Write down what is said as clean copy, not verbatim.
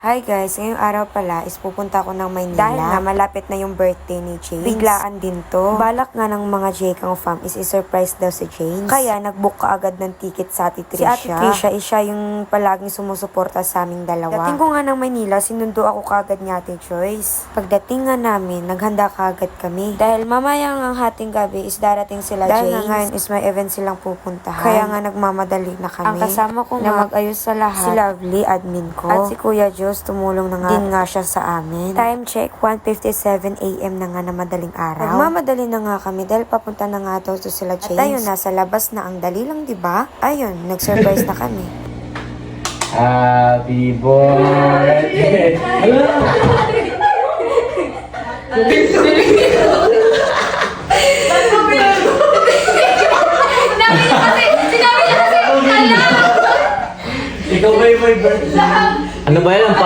Hi guys, ngayong araw pala is pupunta ako ng Maynila. Dahil nga malapit na yung birthday ni James. Biglaan din to. Balak nga ng mga Jkang fam is i-surprise daw si James. Kaya nagbook ka agad ng ticket sa Ate Tricia. Si Ate Tricia is siya yung palaging sumusuporta sa aming dalawa. Dating ko nga ng Maynila, sinundo ako kagad ni Ate Joyce. Pagdating nga namin, naghanda kagad kami. Dahil mamaya ang hating gabi is darating sila James. Dahil nga ngayon is may event silang pupuntahan. Kaya nga nagmamadali na kami. Ang kasama ko na mag-ayos sa lahat, si Lovely, admin ko. At si Kuya Joe, tumulong na nga din nga siya sa amin. Time check, 1:57 AM na nga na madaling araw. Nagmamadali na nga kami dahil papunta na nga daw to sila James. At ayun, nasa labas na ang dali lang, diba? Ayun, nag-surprise na kami. Happy birthday! Ikaw ba yung may birthday? Ano ba yan? Ang